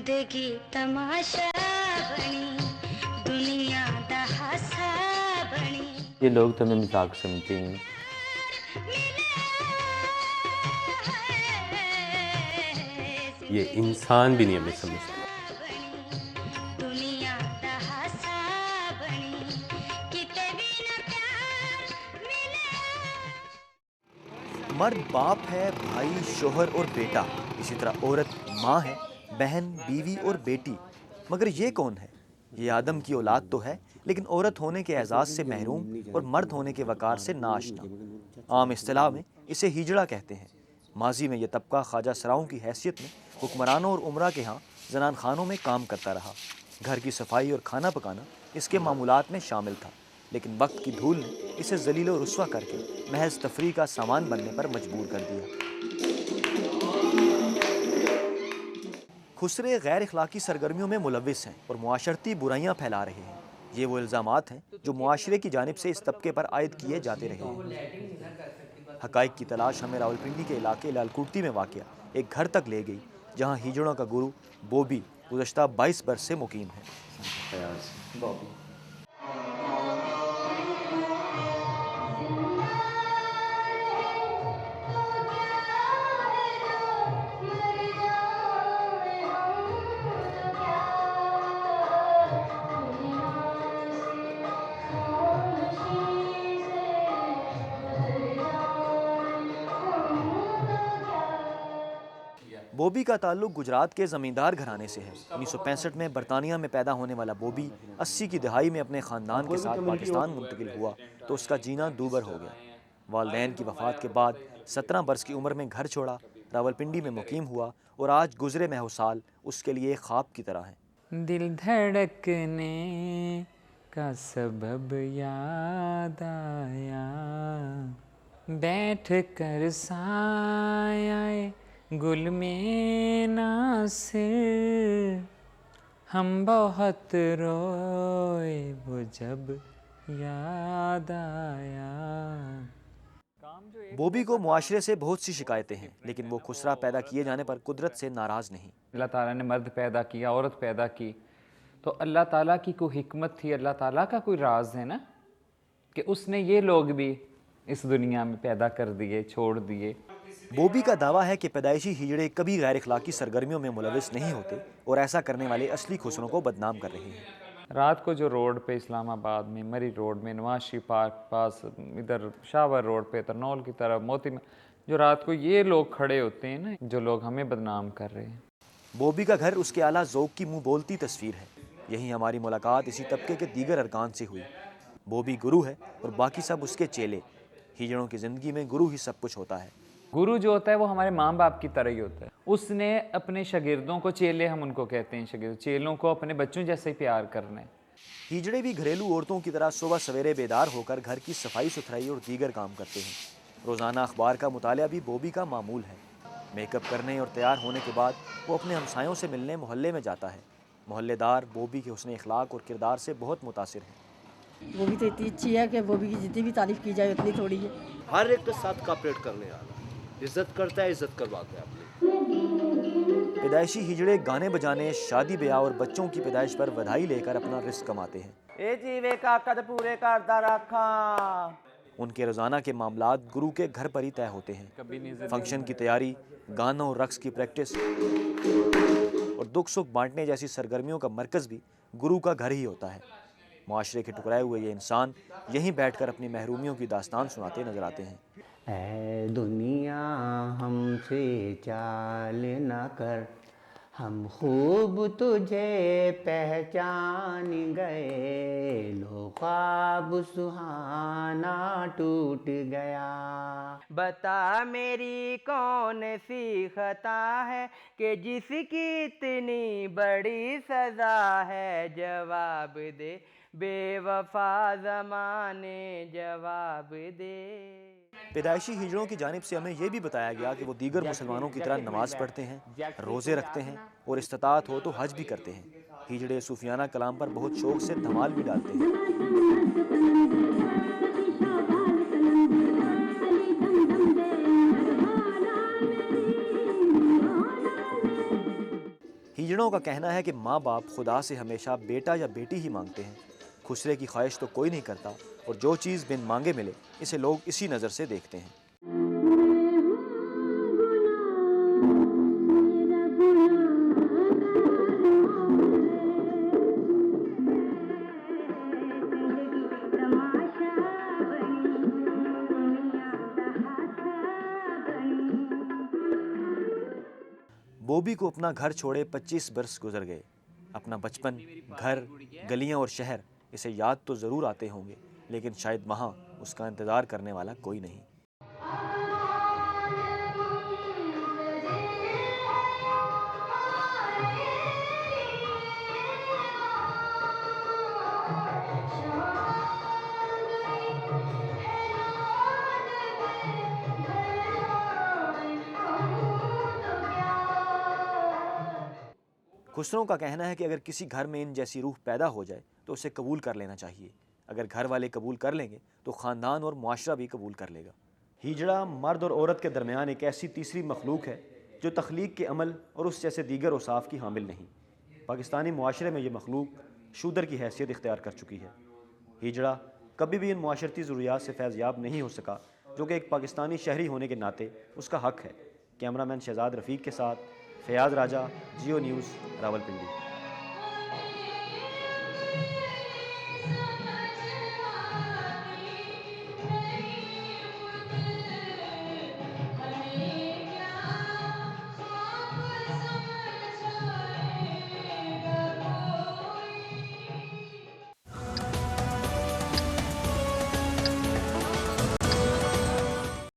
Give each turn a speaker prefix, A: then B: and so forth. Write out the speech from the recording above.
A: जिंदगी तमाशा बनी, दुनिया दा हासा बनी।
B: ये लोग तुम्हें मजाक समझते हैं।
C: ये इंसान भी नहीं हमें समझता।
A: दुनिया दा हासा बनी, किते भी ना प्यार मिले।
D: मर्द बाप है, भाई, शोहर और बेटा। इसी तरह औरत माँ है, बहन, बीवी और बेटी। मगर ये कौन है? ये आदम की औलाद तो है, लेकिन औरत होने के एजाज़ से महरूम और मर्द होने के वक़ार से नाआशना। आम इस्तिलाह में इसे हिजड़ा कहते हैं। माजी में यह तबका ख्वाजा सराओं की हैसियत में हुक्मरानों और उमरा के यहाँ जनान खानों में काम करता रहा। घर की सफाई और खाना पकाना इसके मामूलात में शामिल था, लेकिन वक्त की धूल ने इसे जलील और रुस्वा करके महज तफरी का सामान बनने पर मजबूर कर दिया। खुसरे गैर इखलाकी सरगर्मियों में मुलविस हैं और मुआशरती बुराइयां फैला रहे हैं। ये वो इल्ज़ामात हैं जो मुआशरे की जानिब से इस तबके पर आयद किए जाते रहे हैं। हक़ाइक़ की तलाश हमें रावलपिंडी के इलाके लालकुर्ती में वाक़िया एक घर तक ले गई, जहाँ हिजड़ों का गुरु बोबी गुज़श्ता 22 बरस से मुकीम है। बॉबी का ताल्लुक गुजरात के ज़मींदार घराने से है। 1965 में बरतानिया में पैदा होने वाला बॉबी 80 की दहाई में अपने ख़ानदान के साथ पाकिस्तान मुंतकिल हुआ तो उसका जीना दूभर हो गया। वालदैन की वफ़ात के बाद 17 बरस की उम्र में घर छोड़ा, रावलपिंडी में मुकीम हुआ और आज गुज़रे महु साल उसके लिए एक ख्वाब की तरह है।
E: दिल धड़कने का सबब याद आया, बैठ कर साया गुल में नासिर, हम बहुत रोए वो जब याद आया।
D: बॉबी को मुआशरे से बहुत सी शिकायतें हैं, लेकिन वो खुसरा पैदा किए जाने पर कुदरत से नाराज़ नहीं।
E: अल्लाह ताला ने मर्द पैदा किया, औरत पैदा की, तो अल्लाह ताला की कोई हिकमत थी, अल्लाह ताला का कोई राज है ना, कि उसने ये लोग भी इस दुनिया में पैदा कर दिए, छोड़ दिए।
D: बॉबी का दावा है कि पैदाइशी हिजड़े कभी गैर इखलाकी सरगर्मियों में मुलविस नहीं होते और ऐसा करने वाले असली खुसरों को बदनाम कर रहे हैं।
E: रात को जो रोड पे इस्लामाबाद में, मरी रोड में, नवाशी पार्क पास, इधर शावर रोड पे, तरनौल की तरफ, मोती में, जो रात को ये लोग खड़े होते हैं ना, जो लोग हमें बदनाम कर रहे हैं।
D: बॉबी का घर उसके आला ज़ौक़ की मुँह बोलती तस्वीर है। यहीं हमारी मुलाकात इसी तबके के दीगर अरकान से हुई। बॉबी गुरु है और बाकी सब उसके चेले। हिजड़ों की ज़िंदगी में गुरु ही सब कुछ होता है।
E: गुरु जो होता है वो हमारे माँ बाप की तरह ही होता है। उसने अपने शागिर्दों को, चेले हम उनको कहते हैं, शागिर्द, चेलों को अपने बच्चों जैसे ही प्यार करना है।
D: हिजड़े भी घरेलू औरतों की तरह सुबह सवेरे बेदार होकर घर की सफाई सुथराई और दीगर काम करते हैं। रोज़ाना अखबार का मुतालिया भी बॉबी का मामूल है। मेकअप करने और तैयार होने के बाद वो अपने हमसायों से मिलने मोहल्ले में जाता है। मोहल्लेदार बॉबी के हुस्न इखलाक और किरदार से बहुत मुतासिर हैं।
F: वो भी तो इतनी अच्छी है कि बॉबी की जितनी भी तारीफ़ की जाए उतनी थोड़ी है।
G: हर एक के साथ कॉपरेट करने वाला, इज्जत करता है, इज्जत करवाता है अपनी।
D: पैदाइशी हिजड़े गाने बजाने, शादी ब्याह और बच्चों की पैदाइश पर बधाई लेकर अपना रिस्क कमाते हैं।
H: ए जीवे का कद पूरे करदा रखा।
D: उनके रोज़ाना के मामलात गुरु के घर पर ही तय होते हैं। फंक्शन की तैयारी, गानों और रक्स की प्रैक्टिस और दुख सुख बांटने जैसी सरगर्मियों का मरकज़ भी गुरु का घर ही होता है। मुआशरे के टुकराए हुए ये इंसान यहीं बैठकर अपनी महरूमियों की दास्तान सुनाते नजर आते हैं।
I: ऐ दुनिया हमसे चाल न कर, हम खूब तुझे पहचान गए, लो ख्वाब सुहाना टूट गया।
H: बता मेरी कौन सी खता है कि जिसकी इतनी बड़ी सजा है, जवाब दे बेवफा ज़माने, जवाब दे।
D: पैदाइशी हिजड़ों की जानिब से हमें यह भी बताया गया कि वो दीगर मुसलमानों की तरह नमाज पढ़ते हैं, रोज़े रखते हैं और इस्तिताअत हो तो हज भी करते हैं। हिजड़े सूफियाना कलाम पर बहुत शौक से धमाल भी डालते हैं। हिजड़ों का कहना है कि माँ बाप खुदा से हमेशा बेटा या बेटी ही मांगते हैं। खुसरे की ख्वाहिश तो कोई नहीं करता और जो चीज़ बिन मांगे मिले इसे लोग इसी नज़र से देखते हैं। बॉबी को अपना घर छोड़े 25 बरस गुजर गए। अपना बचपन, घर, गलियां और शहर इसे याद तो ज़रूर आते होंगे, लेकिन शायद वहाँ उसका इंतज़ार करने वाला कोई नहीं। खुसरों का कहना है कि अगर किसी घर में इन जैसी रूह पैदा हो जाए तो उसे कबूल कर लेना चाहिए। अगर घर वाले कबूल कर लेंगे तो ख़ानदान और मुआशरा भी कबूल कर लेगा। हिजड़ा मर्द और औरत के दरमियान एक ऐसी तीसरी मखलूक है जो तख्लीक के अमल और उस जैसे दीगर औसाफ की हामिल नहीं। पाकिस्तानी मुआशरे में ये मखलूक शूदर की हैसियत इख्तियार कर चुकी है। हिजड़ा कभी भी इन मुआशरती ज़रूरियात से फैज़याब नहीं हो सका, जो कि एक पाकिस्तानी शहरी होने के नाते उसका हक़ है। कैमरामैन शहजाद रफ़ीक के साथ फ़याज़ राजा, जियो न्यूज़, रावलपिंडी।